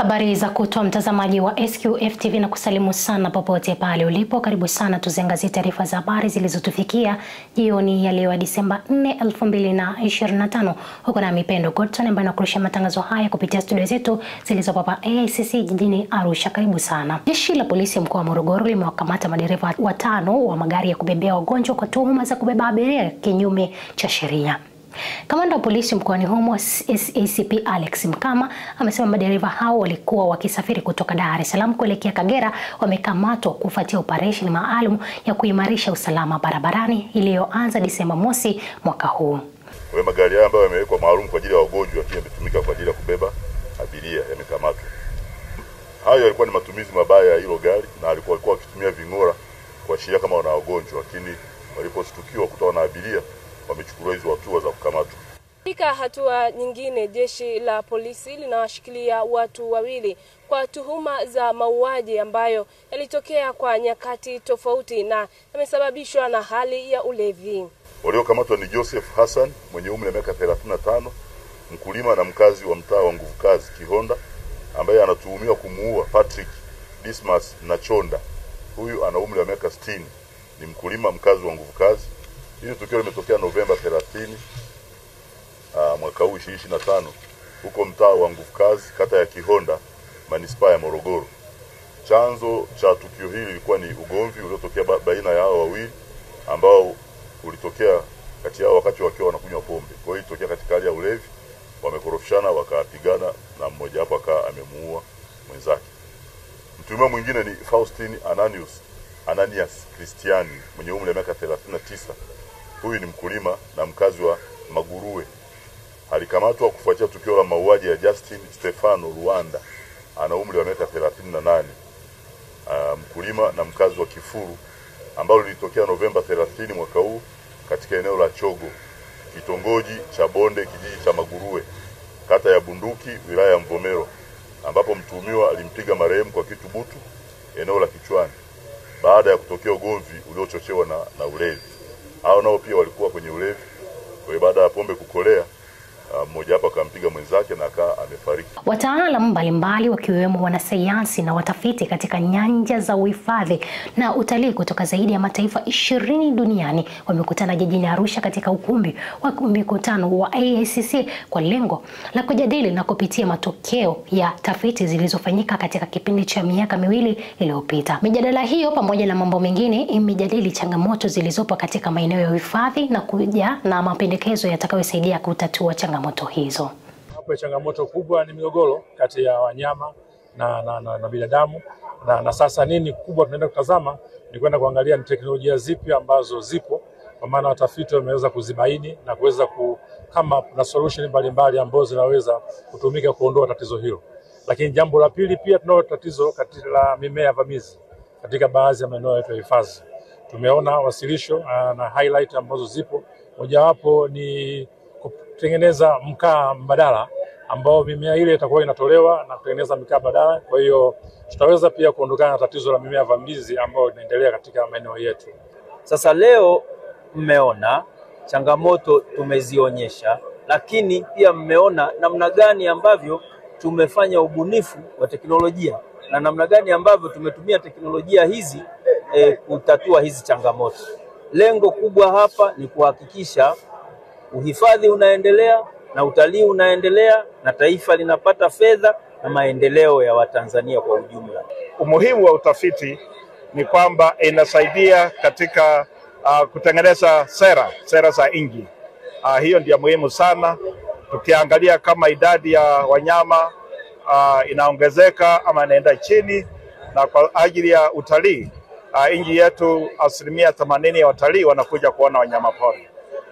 Habari za kutwa mtazamaji wa SQF TV na kusalimu sana popote pale ulipo. Karibu sana tuziangazie taarifa za habari zilizotufikia jioni ya leo Disemba 4, 2025. Huko na Mipendo Godson ambaye anakurusha matangazo haya kupitia studio zetu zilizopo hapa AICC jijini Arusha. Karibu sana. Jeshi la polisi mkoa wa Morogoro limewakamata madereva 5 wa magari ya kubebea wagonjwa kwa tuhuma za kubeba abiria kinyume cha sheria. Kamanda wa polisi mkoani humo ACP Alex Mkama amesema madereva hao walikuwa wakisafiri kutoka Dar es Salaam kuelekea Kagera wamekamatwa kufuatia operation maalum ya kuimarisha usalama barabarani iliyoanza Disemba mosi mwaka huu. Magari haya ambayo yamewekwa maalum kwa ajili ya wagonjwa pia yametumika kwa ajili ya kubeba abiria yamekamatwa. Hayo yalikuwa ni matumizi mabaya ya hilo gari na alikuwa akitumia ving'ora kuashiria kama wana wagonjwa, lakini walipostukiwa kutoa na abiria wamechukuliwa hizo hatua za kukamatwa. Katika hatua nyingine, jeshi la polisi linawashikilia watu wawili kwa tuhuma za mauaji ambayo yalitokea kwa nyakati tofauti na yamesababishwa na hali ya ulevi. Waliokamatwa ni Joseph Hassan mwenye umri wa miaka 35, mkulima na mkazi wa mtaa wa Nguvu Kazi Kihonda, ambaye anatuhumiwa kumuua Patrick Dismas Nachonda. Huyu ana umri wa miaka 60, ni mkulima mkazi wa Nguvu Kazi. Hili tukio limetokea Novemba 30 mwaka huu 2025 huko mtaa wa Nguvu Kazi, kata ya Kihonda, manispaa ya Morogoro. Chanzo cha tukio hili lilikuwa ni ugomvi uliotokea baina ya hao wawili ambao ulitokea kati yao wakati wakiwa wanakunywa pombe. Kwa hiyo ilitokea katika hali ya ulevi, wamekorofishana wakapigana na mmoja hapo akawa amemuua mwenzake. Mtuhumiwa mwingine ni Faustin Ananias Christiani mwenye umri wa miaka 39. Huyu ni mkulima na mkazi wa Maguruwe. Alikamatwa kufuatia tukio la mauaji ya Justin Stefano Rwanda, ana umri wa miaka 38, mkulima na mkazi wa Kifuru, ambalo lilitokea Novemba 30 mwaka huu katika eneo la Chogo, kitongoji cha Bonde, kijiji cha Maguruwe, kata ya Bunduki, wilaya ya Mvomero, ambapo mtuhumiwa alimpiga marehemu kwa kitu butu eneo la kichwani baada ya kutokea ugomvi uliochochewa na ulevi. Hao nao pia walikuwa kwenye ulevi. Kwa baada ya pombe kukolea, mmoja hapa akampiga mwenzake na akaa amefariki. Wataalamu mbalimbali wakiwemo wanasayansi na watafiti katika nyanja za uhifadhi na utalii kutoka zaidi ya mataifa 20 duniani wamekutana jijini Arusha katika ukumbi wa mikutano wa AICC kwa lengo la kujadili na kupitia matokeo ya tafiti zilizofanyika katika kipindi cha miaka 2 iliyopita. Mijadala hiyo pamoja na mambo mengine imejadili changamoto zilizopo katika maeneo ya uhifadhi na kuja na mapendekezo yatakayosaidia kutatua changamoto hizo. Hapo changamoto kubwa ni migogoro kati ya wanyama na binadamu na sasa nini kubwa tunaenda kutazama ni kwenda kuangalia ni teknolojia zipi ambazo zipo, kwa maana watafiti wameweza kuzibaini na kuweza kama na solution mbalimbali ambazo zinaweza kutumika kuondoa tatizo hilo. Lakini jambo la pili pia tunao tatizo katika mimea vamizi katika baadhi ya maeneo ya hifadhi. Tumeona wasilisho na highlight ambazo zipo, mojawapo ni kutengeneza mkaa mbadala ambao mimea ile itakuwa inatolewa na kutengeneza mkaa badala. Kwa hiyo tutaweza pia kuondokana na tatizo la mimea vamizi ambayo inaendelea katika maeneo yetu. Sasa leo mmeona changamoto tumezionyesha, lakini pia mmeona namna gani ambavyo tumefanya ubunifu wa teknolojia na namna gani ambavyo tumetumia teknolojia hizi kutatua hizi changamoto. Lengo kubwa hapa ni kuhakikisha uhifadhi unaendelea na utalii unaendelea na taifa linapata fedha na maendeleo ya Watanzania kwa ujumla. Umuhimu wa utafiti ni kwamba inasaidia katika kutengeneza sera za nchi. Hiyo ndio muhimu sana. Tukiangalia kama idadi ya wanyama inaongezeka ama inaenda chini, na kwa ajili ya utalii nchi yetu 80% ya watalii wanakuja kuona wanyama pori.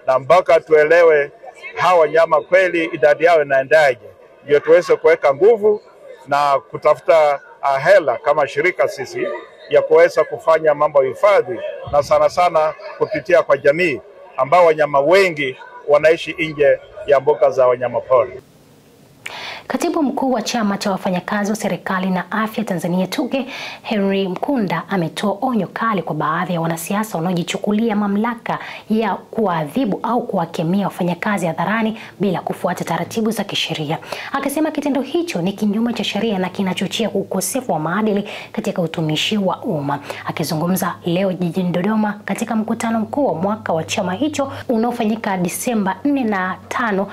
Na mpaka tuelewe hawa wanyama kweli idadi yao inaendaje, ndio tuweze kuweka nguvu na kutafuta hela kama shirika sisi ya kuweza kufanya mambo ya hifadhi, na sana sana kupitia kwa jamii ambao wanyama wengi wanaishi nje ya mbuga za wanyama pori. Katibu mkuu wa chama cha wafanyakazi wa serikali na afya Tanzania TUGHE, Henry Mkunda, ametoa onyo kali kwa baadhi ya wanasiasa wanaojichukulia mamlaka ya kuadhibu au kuwakemea wafanyakazi hadharani bila kufuata taratibu za kisheria. Akisema kitendo hicho ni kinyume cha sheria na kinachochea ukosefu wa maadili katika utumishi wa umma. Akizungumza leo jijini Dodoma katika mkutano mkuu wa mwaka wa chama hicho unaofanyika Disemba 4 na 5,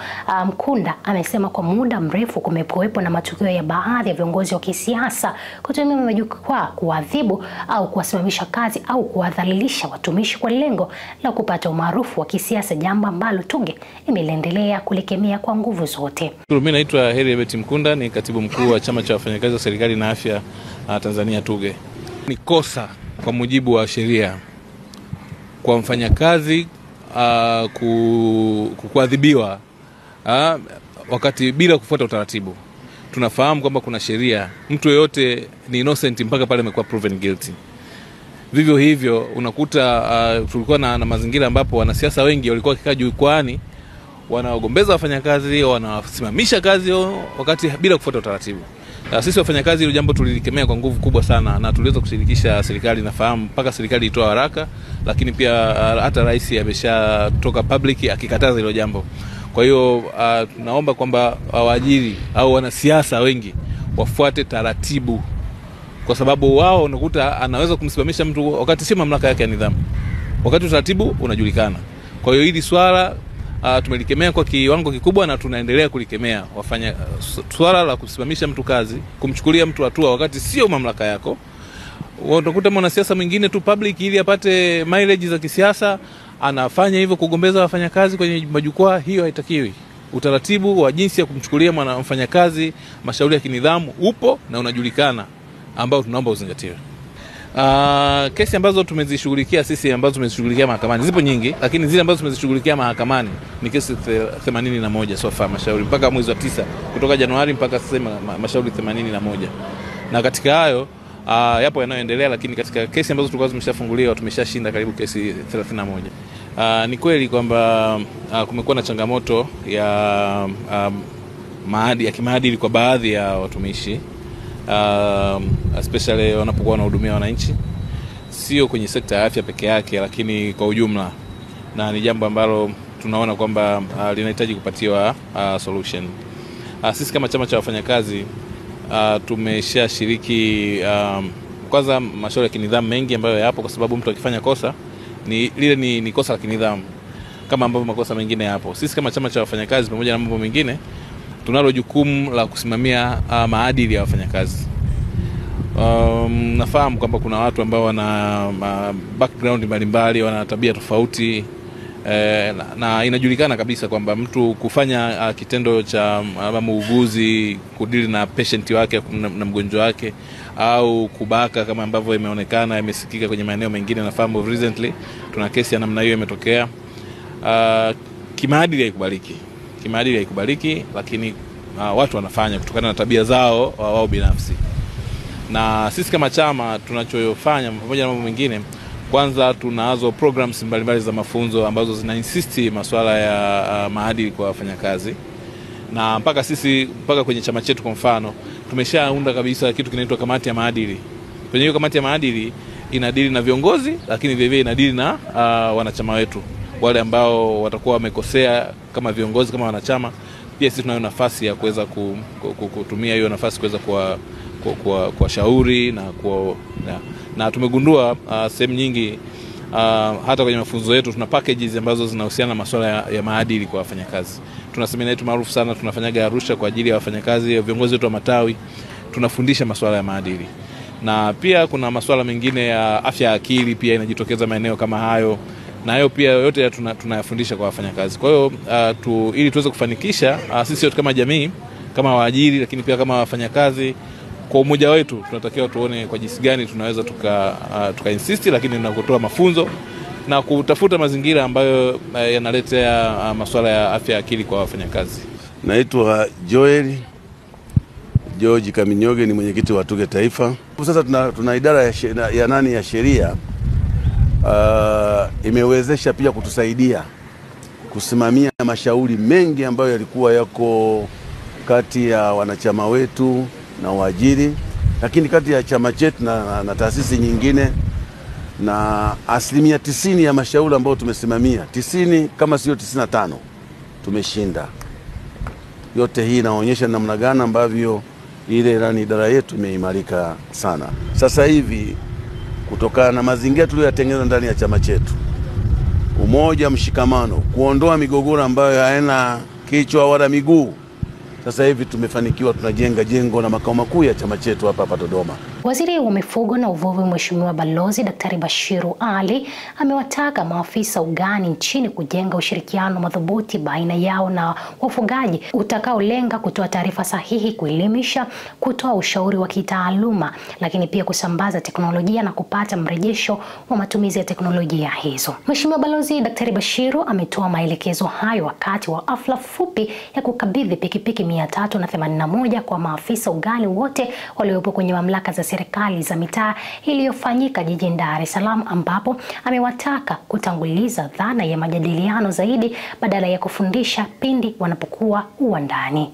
Mkunda amesema kwa muda mrefu kumekuwepo na matukio ya baadhi ya viongozi wa kisiasa kutumia majukwaa kuadhibu au kuwasimamisha kazi au kuwadhalilisha watumishi kwa lengo la kupata umaarufu wa kisiasa, jambo ambalo TUGHE imeendelea kulikemea kwa nguvu zote. Mimi naitwa Henry Mkunda, ni katibu mkuu wa chama cha wafanyakazi wa serikali na afya Tanzania TUGHE. Ni kosa kwa mujibu wa sheria kwa mfanyakazi kuadhibiwa wakati bila kufuata utaratibu. Tunafahamu kwamba kuna sheria, mtu yeyote ni innocent mpaka pale amekuwa proven guilty. Vivyo hivyo unakuta tulikuwa na mazingira ambapo wanasiasa wengi walikuwa wakikaa jukwaani wanaogombeza wafanyakazi, wanasimamisha kazi wakati bila kufuata utaratibu. Sisi wafanyakazi hilo jambo tulilikemea kwa nguvu kubwa sana na tuliweza kushirikisha serikali. Nafahamu mpaka serikali itoa haraka, lakini pia hata rais ameshatoka public akikataza hilo jambo. Kwa hiyo tunaomba kwamba waajiri au wanasiasa wengi wafuate taratibu, kwa sababu wao unakuta anaweza kumsimamisha mtu wakati si mamlaka yake ya nidhamu, wakati utaratibu unajulikana. Kwa hiyo hili swala tumelikemea kwa kiwango kikubwa na tunaendelea kulikemea. Swala la kusimamisha mtu kazi, kumchukulia mtu hatua wakati sio mamlaka yako. Unakuta mwanasiasa mwingine tu public ili apate mileage za kisiasa anafanya hivyo, kugombeza wafanyakazi kwenye majukwaa. Hiyo haitakiwi. Utaratibu wa jinsi ya kumchukulia mfanyakazi mashauri ya kinidhamu upo na unajulikana, ambao tunaomba uzingatiwe. Kesi ambazo tumezishughulikia sisi, ambazo tumezishughulikia mahakamani zipo nyingi, lakini zile ambazo tumezishughulikia mahakamani ni kesi 81 so far, mashauri mpaka mwezi wa 9 kutoka Januari mpaka sasa mashauri 81. Na katika hayo yapo yanayoendelea, lakini katika kesi ambazo tulikuwa zimeshafunguliwa tumeshashinda karibu kesi 31. Ni kweli kwamba kumekuwa na changamoto ya kimaadili kwa baadhi ya watumishi, especially wanapokuwa wanahudumia wananchi, sio kwenye sekta ya afya peke yake, lakini kwa ujumla, na ni jambo ambalo tunaona kwamba linahitaji kupatiwa solution. Sisi kama chama cha wafanyakazi tumeshashiriki kwanza mashauri ya kinidhamu mengi ambayo yapo, kwa sababu mtu akifanya kosa ni kosa la kinidhamu kama ambavyo makosa mengine yapo. Sisi kama chama cha wafanyakazi pamoja na mambo mengine tunalo jukumu la kusimamia maadili ya wafanyakazi. Nafahamu kwamba kuna watu ambao wana background mbalimbali, wana tabia tofauti, na inajulikana kabisa kwamba mtu kufanya kitendo cha muuguzi kudili na patient wake na mgonjwa wake, au kubaka kama ambavyo imeonekana imesikika kwenye maeneo mengine. Nafahamu recently tuna kesi ya namna hiyo imetokea. Kimaadili haikubaliki, lakini watu wanafanya kutokana na tabia zao wao binafsi. Na sisi kama chama tunachofanya pamoja na mambo mengine, kwanza tunazo programs mbalimbali za mafunzo ambazo zina insist masuala ya maadili kwa wafanyakazi. Na mpaka kwenye chama chetu kwa mfano tumeshaunda kabisa kitu kinaitwa kamati ya maadili. Kwenye hiyo kamati ya maadili inadili na viongozi, lakini vile inadili na wanachama wetu, wale ambao watakuwa wamekosea kama viongozi, kama wanachama. Pia sisi tunayo nafasi ya kuweza kutumia hiyo nafasi kuweza kuwashauri na tumegundua sehemu nyingi, hata kwenye mafunzo yetu tuna packages ambazo zinahusiana na masuala ya maadili kwa wafanyakazi. Tuna semina yetu maarufu sana tunafanyaga Arusha kwa ajili ya wafanyakazi, viongozi wetu wa matawi, tunafundisha masuala ya maadili. Na pia kuna masuala mengine ya afya ya akili pia inajitokeza maeneo kama hayo, na hayo pia yote tunayafundisha kwa wafanyakazi. Kwa hiyo ili tuweze kufanikisha sisi yote kama jamii, kama waajiri, lakini pia kama wafanyakazi, kwa umoja wetu tunatakiwa tuone kwa jinsi gani tunaweza tuka insist, lakini na kutoa mafunzo na kutafuta mazingira ambayo yanaletea masuala ya afya ya akili kwa wafanyakazi. Naitwa Joel George Kaminyoge, ni mwenyekiti wa TUGHE Taifa. Sasa tuna idara ya sheria imewezesha pia kutusaidia kusimamia mashauri mengi ambayo yalikuwa yako kati ya wanachama wetu na waajiri, lakini kati ya chama chetu na taasisi nyingine, na 90% ya mashauri ambayo tumesimamia, 90 kama sio 95 tumeshinda. Yote hii inaonyesha namna gani ambavyo ile idara yetu imeimarika sana. Sasa hivi kutokana na mazingira tuliyotengeneza ndani ya chama chetu, umoja, mshikamano, kuondoa migogoro ambayo haina kichwa wala miguu, sasa hivi tumefanikiwa, tunajenga jengo la makao makuu ya chama chetu hapa Dodoma. Waziri wa Mifugo na Uvuvi Mheshimiwa Balozi Daktari Bashiru Ali amewataka maafisa ugani nchini kujenga ushirikiano madhubuti baina yao na wafugaji utakaolenga kutoa taarifa sahihi, kuelimisha, kutoa ushauri wa kitaaluma, lakini pia kusambaza teknolojia na kupata mrejesho wa matumizi ya teknolojia hizo. Mheshimiwa Balozi Daktari Bashiru ametoa maelekezo hayo wakati wa hafla fupi ya kukabidhi pikipiki 381 kwa maafisa ugani wote waliopo kwenye mamlaka za serikali za mitaa iliyofanyika jijini Dar es Salaam, ambapo amewataka kutanguliza dhana ya majadiliano zaidi badala ya kufundisha pindi wanapokuwa uwandani.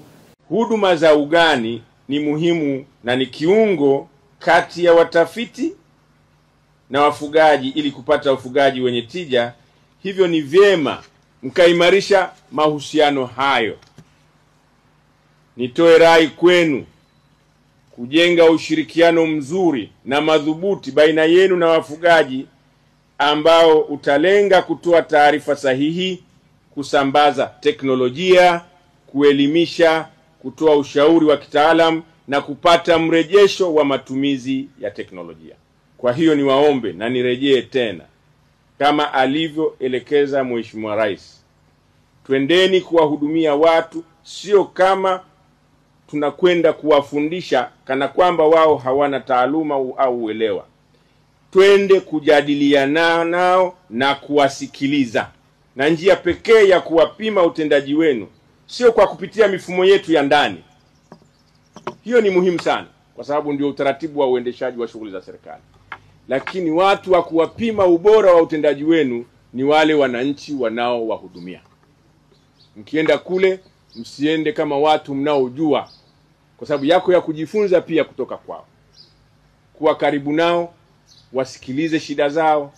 Huduma za ugani ni muhimu na ni kiungo kati ya watafiti na wafugaji ili kupata ufugaji wenye tija. Hivyo ni vyema mkaimarisha mahusiano hayo. Nitoe rai kwenu kujenga ushirikiano mzuri na madhubuti baina yenu na wafugaji ambao utalenga kutoa taarifa sahihi, kusambaza teknolojia, kuelimisha, kutoa ushauri wa kitaalamu na kupata mrejesho wa matumizi ya teknolojia. Kwa hiyo niwaombe na nirejee tena kama alivyoelekeza Mheshimiwa Rais, twendeni kuwahudumia watu, sio kama tunakwenda kuwafundisha kana kwamba wao hawana taaluma au uelewa. Twende kujadiliana nao na kuwasikiliza. Na njia pekee ya kuwapima utendaji wenu sio kwa kupitia mifumo yetu ya ndani. Hiyo ni muhimu sana kwa sababu ndio utaratibu wa uendeshaji wa shughuli za serikali. Lakini watu wa kuwapima ubora wa utendaji wenu ni wale wananchi wanaowahudumia. Mkienda kule, msiende kama watu mnaojua, kwa sababu yako ya kujifunza pia kutoka kwao. Kuwa karibu nao, wasikilize shida zao,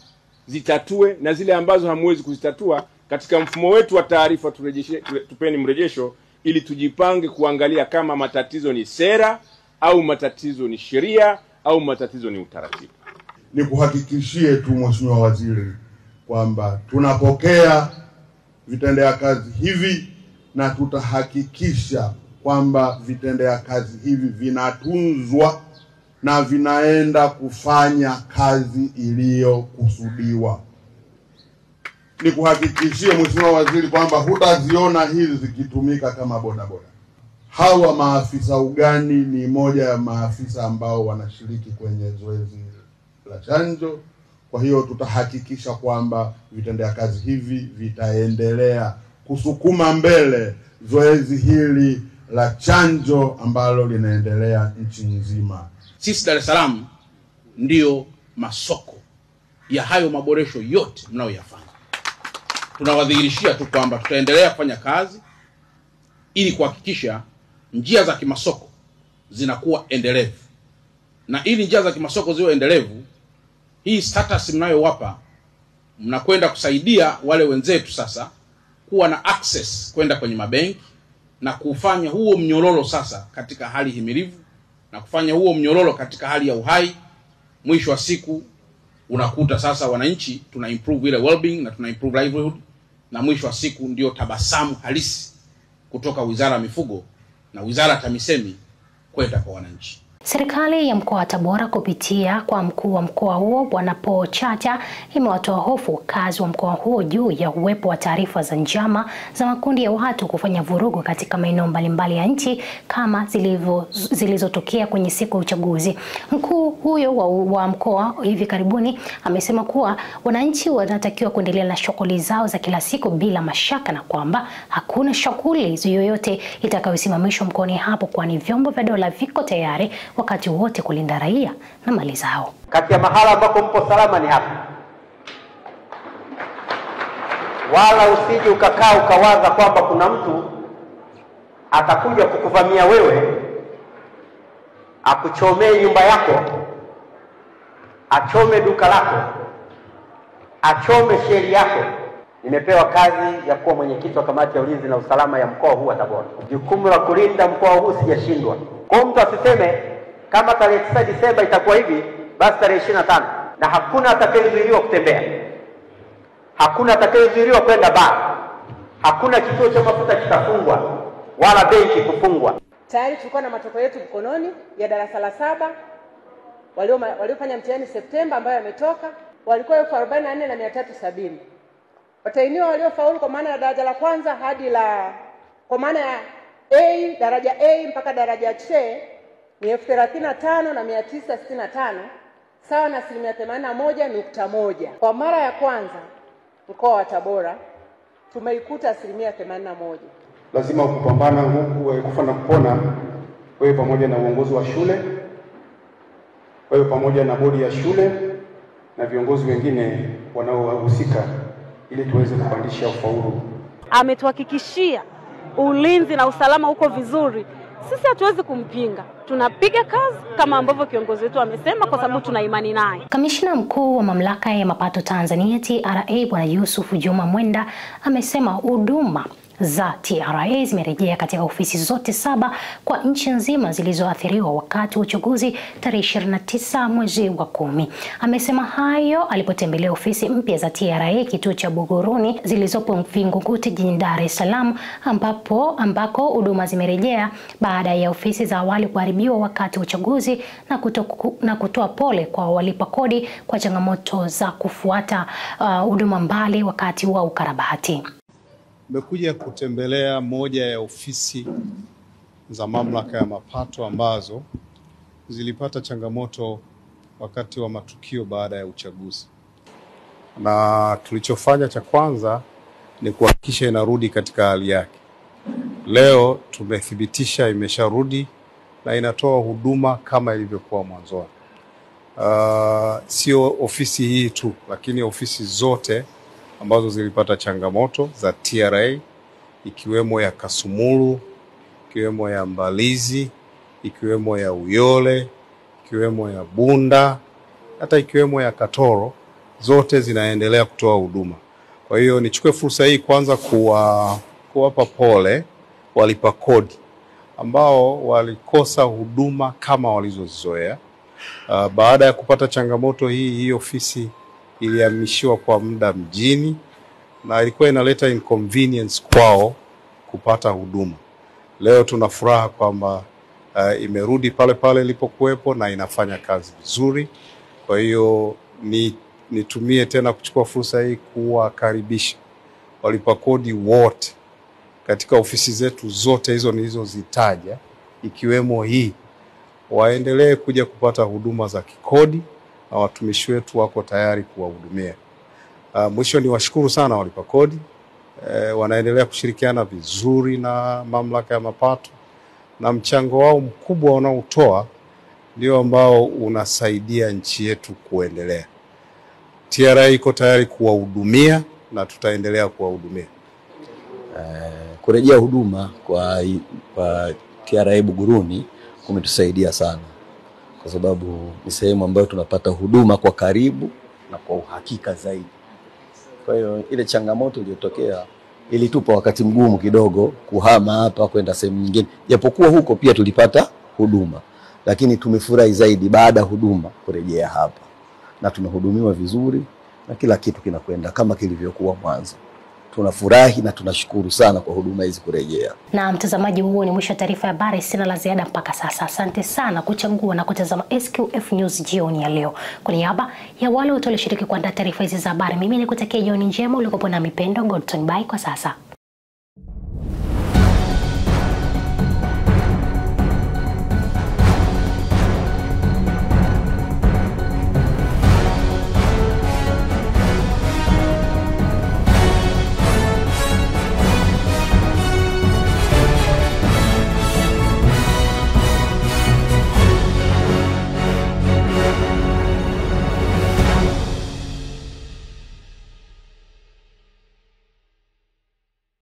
zitatue, na zile ambazo hamwezi kuzitatua katika mfumo wetu wa taarifa tupeni mrejesho ili tujipange kuangalia kama matatizo ni sera au matatizo ni sheria au matatizo ni utaratibu. Nikuhakikishie tu Mheshimiwa Waziri kwamba tunapokea vitendea kazi hivi na tutahakikisha kwamba vitendea kazi hivi vinatunzwa na vinaenda kufanya kazi iliyokusudiwa. Nikuhakikishie Mheshimiwa Waziri kwamba hutaziona hizi zikitumika kama bodaboda. Hawa maafisa ugani ni moja ya maafisa ambao wanashiriki kwenye zoezi la chanjo. Kwa hiyo tutahakikisha kwamba vitendea kazi hivi vitaendelea kusukuma mbele zoezi hili la chanjo ambalo linaendelea nchi nzima. Sisi Dar es Salaam ndio masoko ya hayo maboresho yote mnayoyafanya. Tunawadhihirishia tu kwamba tutaendelea kufanya kazi ili kuhakikisha njia za kimasoko zinakuwa endelevu. Na ili njia za kimasoko ziwe endelevu, hii status mnayowapa mnakwenda kusaidia wale wenzetu sasa kuwa na access kwenda kwenye mabenki na kufanya huo mnyororo sasa katika hali himilivu na kufanya huo mnyororo katika hali ya uhai. Mwisho wa siku unakuta sasa wananchi tuna improve ile well-being na tuna improve livelihood, na mwisho wa siku ndio tabasamu halisi kutoka Wizara ya Mifugo na Wizara ya TAMISEMI kwenda kwa wananchi. Serikali ya mkoa wa Tabora kupitia kwa mkuu wa mkoa huo Bwana Paul Chacha imewatoa hofu wakazi wa mkoa huo juu ya uwepo wa taarifa za njama za makundi ya watu kufanya vurugu katika maeneo mbalimbali ya nchi kama zilizotokea kwenye siku ya uchaguzi. Mkuu huyo wa mkoa hivi karibuni amesema kuwa wananchi wanatakiwa kuendelea na shughuli zao za kila siku bila mashaka na kwamba hakuna shughuli yoyote itakayosimamishwa mkoani hapo, kwani vyombo vya dola viko tayari wakati wote kulinda raia na mali zao. Kati ya mahala ambako mpo salama ni hapa. Wala usije ukakaa ukawaza kwamba kuna mtu atakuja kukuvamia wewe, akuchomee nyumba yako, achome duka lako, achome sheri yako. Nimepewa kazi ya kuwa mwenyekiti wa kamati ya ulinzi na usalama ya mkoa huu wa Tabora. Jukumu la kulinda mkoa huu sijashindwa. Kwa mtu asiseme kama tarehe 9 Disemba itakuwa hivi, basi tarehe 25, na hakuna atakayezuiliwa kutembea. Hakuna atakayezuiliwa kwenda baa. Hakuna kituo cha mafuta kitafungwa wala benki kufungwa. Tayari tulikuwa na matokeo yetu mkononi ya darasa la 7 waliofanya mtihani Septemba ambayo yametoka, walikuwa 44,370. Watahiniwa waliofaulu kwa maana ya daraja la kwanza hadi kwa maana ya A, daraja A mpaka daraja C ni 35,965, sawa na 81.1. Kwa mara ya kwanza mkoa wa Tabora tumeikuta 81%. Lazima kupambana huku kufa na kupona, wewe pamoja na uongozi wa shule, wewe pamoja na bodi ya shule na viongozi wengine wanaohusika, ili tuweze kupandisha ufaulu. Ametuhakikishia ulinzi na usalama uko vizuri. Sisi hatuwezi kumpinga. Tunapiga kazi kama ambavyo kiongozi wetu amesema, kwa sababu tuna imani naye. Kamishna mkuu wa mamlaka ya mapato Tanzania TRA Bwana Yusuf Juma Mwenda amesema huduma za TRA zimerejea katika ofisi zote 7 kwa nchi nzima zilizoathiriwa wakati wa uchaguzi tarehe 29 mwezi wa 10. Amesema hayo alipotembelea ofisi mpya za TRA kituo cha Buguruni zilizopo Vingunguti jijini Dar es Salaam, ambako huduma zimerejea baada ya ofisi za awali kuharibiwa wakati wa uchaguzi na kutoa pole kwa walipa kodi kwa changamoto za kufuata huduma mbali wakati wa ukarabati. Nimekuja kutembelea moja ya ofisi za mamlaka ya mapato ambazo zilipata changamoto wakati wa matukio baada ya uchaguzi. Na tulichofanya cha kwanza ni kuhakikisha inarudi katika hali yake. Leo tumethibitisha imesharudi na inatoa huduma kama ilivyokuwa mwanzoni. Sio ofisi hii tu, lakini ofisi zote ambazo zilipata changamoto za TRA, ikiwemo ya Kasumulu, ikiwemo ya Mbalizi, ikiwemo ya Uyole, ikiwemo ya Bunda, hata ikiwemo ya Katoro, zote zinaendelea kutoa huduma. Kwa hiyo nichukue fursa hii kwanza kuwapa pole walipa kodi ambao walikosa huduma kama walizozoea. Baada ya kupata changamoto hii ofisi ilihamishiwa kwa muda mjini na ilikuwa inaleta inconvenience kwao kupata huduma. Leo tuna furaha kwamba imerudi pale pale ilipokuwepo na inafanya kazi vizuri. Kwa hiyo nitumie tena kuchukua fursa hii kuwakaribisha walipa kodi wote katika ofisi zetu zote hizo nilizozitaja, ikiwemo hii, waendelee kuja kupata huduma za kikodi na watumishi wetu wako tayari kuwahudumia. Mwisho ni washukuru sana walipa kodi, wanaendelea kushirikiana vizuri na mamlaka ya mapato, na mchango wao mkubwa wanaotoa ndio ambao unasaidia nchi yetu kuendelea. TRA iko tayari kuwahudumia na tutaendelea kuwahudumia. Kurejea huduma kwa TRA Buguruni kumetusaidia sana, kwa sababu ni sehemu ambayo tunapata huduma kwa karibu na kwa uhakika zaidi. Kwa hiyo ile changamoto iliyotokea ilitupa wakati mgumu kidogo kuhama hapa kwenda sehemu nyingine, japokuwa huko pia tulipata huduma, lakini tumefurahi zaidi baada ya huduma kurejea hapa, na tumehudumiwa vizuri na kila kitu kinakwenda kama kilivyokuwa mwanzo. Tunafurahi na tunashukuru sana kwa huduma hizi kurejea. Na mtazamaji, huo ni mwisho wa taarifa ya habari. Sina la ziada mpaka sasa. Asante sana kuchagua na kutazama SQF News jioni ya leo. Kwa niaba ya wale wote walioshiriki kuandaa taarifa hizi za habari, mimi nikutakia jioni njema. Ulikopo na Mipendo Godson. Bye kwa sasa.